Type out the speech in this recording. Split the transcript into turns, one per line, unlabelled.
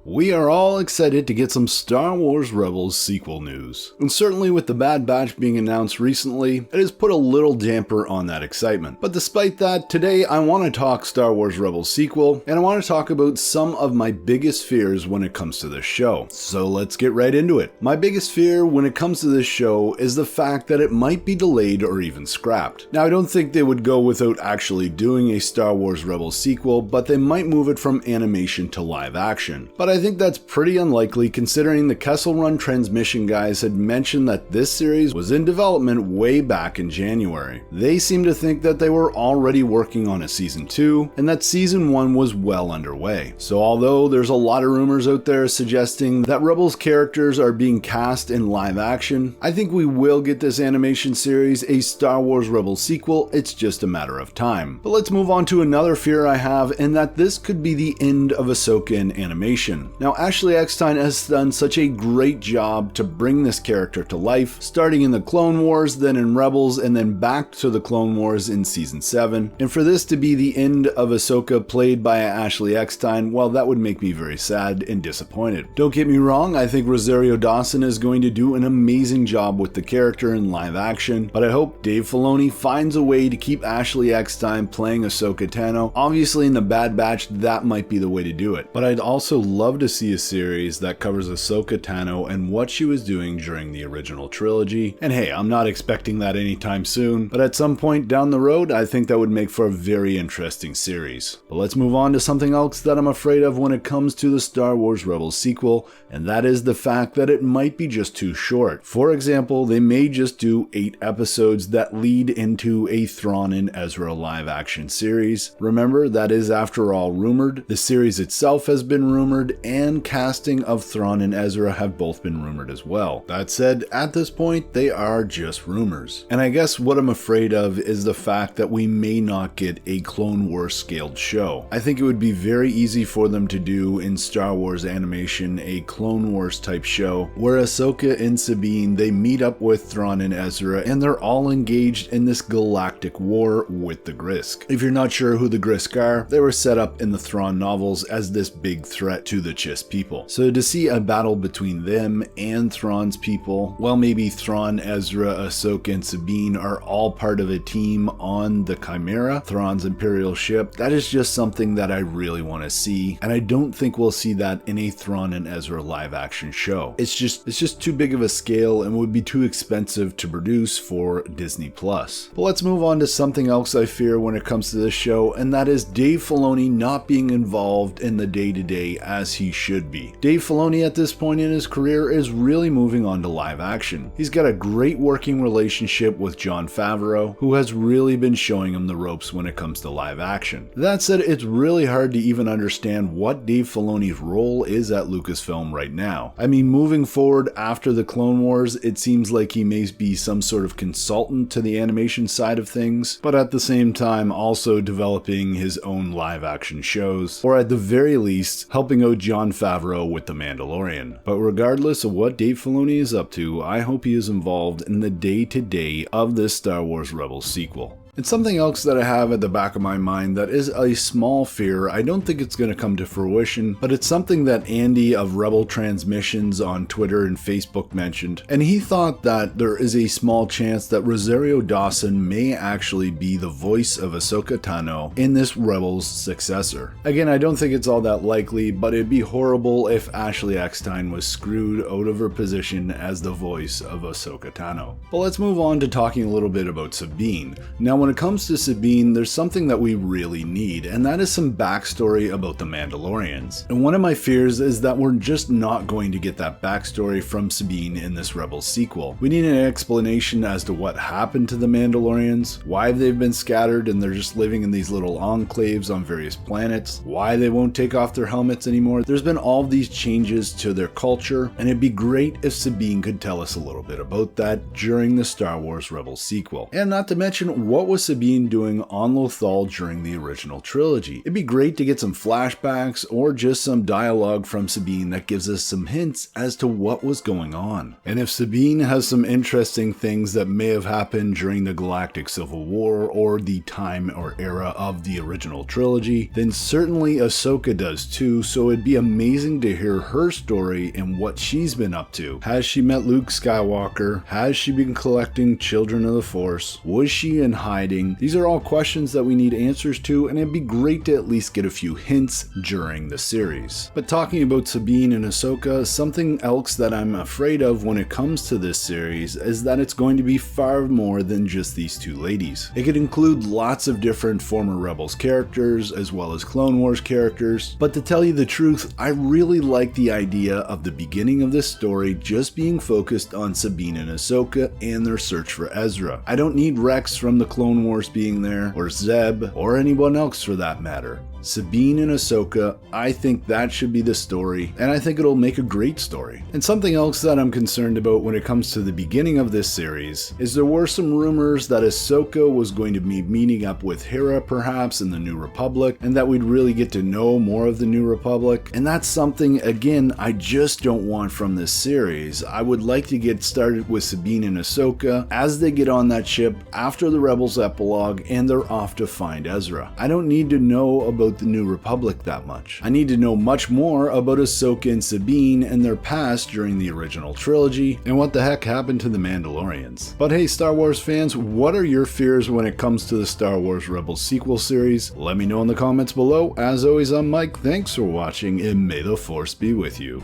We are all excited to get some Star Wars Rebels sequel news. And certainly with The Bad Batch being announced recently, it has put a little damper on that excitement. But despite that, today I want to talk Star Wars Rebels sequel, and I want to talk about some of my biggest fears when it comes to this show. So let's get right into it. My biggest fear when it comes to this show is the fact that it might be delayed or even scrapped. Now I don't think they would go without actually doing a Star Wars Rebels sequel, but they might move it from animation to live action. But I think that's pretty unlikely considering the Kessel Run Transmission guys had mentioned that this series was in development way back in January. They seem to think that they were already working on a season 2 and that season 1 was well underway. So although there's a lot of rumors out there suggesting that Rebels characters are being cast in live action, I think we will get this animation series a Star Wars Rebels sequel. It's just a matter of time. But let's move on to another fear I have, and that this could be the end of Ahsoka in animation. Now Ashley Eckstein has done such a great job to bring this character to life, starting in the Clone Wars, then in Rebels, and then back to the Clone Wars in Season 7. And for this to be the end of Ahsoka played by Ashley Eckstein, well, that would make me very sad and disappointed. Don't get me wrong, I think Rosario Dawson is going to do an amazing job with the character in live action, but I hope Dave Filoni finds a way to keep Ashley Eckstein playing Ahsoka Tano. Obviously in The Bad Batch, that might be the way to do it, but I'd also love to see a series that covers Ahsoka Tano and what she was doing during the original trilogy. And hey, I'm not expecting that anytime soon, but at some point down the road, I think that would make for a very interesting series. But let's move on to something else that I'm afraid of when it comes to the Star Wars Rebels sequel, and that is the fact that it might be just too short. For example, they may just do 8 episodes that lead into a Thrawn and Ezra live action series. Remember, that is after all rumored. The series itself has been rumored, and casting of Thrawn and Ezra have both been rumored as well. That said, at this point, they are just rumors. And I guess what I'm afraid of is the fact that we may not get a Clone Wars scaled show. I think it would be very easy for them to do in Star Wars animation a Clone Wars type show where Ahsoka and Sabine, they meet up with Thrawn and Ezra and they're all engaged in this galactic war with the Grysk. If you're not sure who the Grysk are, they were set up in the Thrawn novels as this big threat to the Chiss people. So to see a battle between them and Thrawn's people, well, maybe Thrawn, Ezra, Ahsoka, and Sabine are all part of a team on the Chimera, Thrawn's Imperial ship. That is just something that I really want to see, and I don't think we'll see that in a Thrawn and Ezra live action show. It's just too big of a scale and would be too expensive to produce for Disney Plus. But let's move on to something else I fear when it comes to this show, and that is Dave Filoni not being involved in the day-to-day as he should be. Dave Filoni at this point in his career is really moving on to live action. He's got a great working relationship with Jon Favreau, who has really been showing him the ropes when it comes to live action. That said, it's really hard to even understand what Dave Filoni's role is at Lucasfilm right now. I mean, moving forward after the Clone Wars, it seems like he may be some sort of consultant to the animation side of things, but at the same time also developing his own live action shows, or at the very least, helping out Jon Favreau with The Mandalorian. But regardless of what Dave Filoni is up to, I hope he is involved in the day-to-day of this Star Wars Rebels sequel. It's something else that I have at the back of my mind that is a small fear. I don't think it's going to come to fruition, but it's something that Andy of Rebel Transmissions on Twitter and Facebook mentioned, and he thought that there is a small chance that Rosario Dawson may actually be the voice of Ahsoka Tano in this Rebels successor. Again, I don't think it's all that likely, but it'd be horrible if Ashley Eckstein was screwed out of her position as the voice of Ahsoka Tano. But let's move on to talking a little bit about Sabine. Now, when it comes to Sabine, there's something that we really need, and that is some backstory about the Mandalorians. And one of my fears is that we're just not going to get that backstory from Sabine in this Rebels sequel. We need an explanation as to what happened to the Mandalorians, why they've been scattered and they're just living in these little enclaves on various planets, why they won't take off their helmets anymore. There's been all these changes to their culture, and it'd be great if Sabine could tell us a little bit about that during the Star Wars Rebels sequel. And not to mention, what was Sabine doing on Lothal during the original trilogy? It'd be great to get some flashbacks or just some dialogue from Sabine that gives us some hints as to what was going on. And if Sabine has some interesting things that may have happened during the Galactic Civil War or the time or era of the original trilogy, then certainly Ahsoka does too, so it'd be amazing to hear her story and what she's been up to. Has she met Luke Skywalker? Has she been collecting Children of the Force? Was she in hiding? These are all questions that we need answers to, and it'd be great to at least get a few hints during the series. But talking about Sabine and Ahsoka, something else that I'm afraid of when it comes to this series is that it's going to be far more than just these two ladies. It could include lots of different former Rebels characters as well as Clone Wars characters, but to tell you the truth, I really like the idea of the beginning of this story just being focused on Sabine and Ahsoka and their search for Ezra. I don't need Rex from the Clone Wars being there, or Zeb, or anyone else for that matter. Sabine and Ahsoka, I think that should be the story, and I think it'll make a great story. And something else that I'm concerned about when it comes to the beginning of this series is there were some rumors that Ahsoka was going to be meeting up with Hera perhaps in the New Republic, and that we'd really get to know more of the New Republic. And that's something, again, I just don't want from this series. I would like to get started with Sabine and Ahsoka as they get on that ship after the Rebels epilogue and they're off to find Ezra. I don't need to know about the New Republic that much. I need to know much more about Ahsoka and Sabine and their past during the original trilogy and what the heck happened to the Mandalorians. But hey, Star Wars fans, what are your fears when it comes to the Star Wars Rebels sequel series? Let me know in the comments below. As always, I'm Mike. Thanks for watching, and may the Force be with you.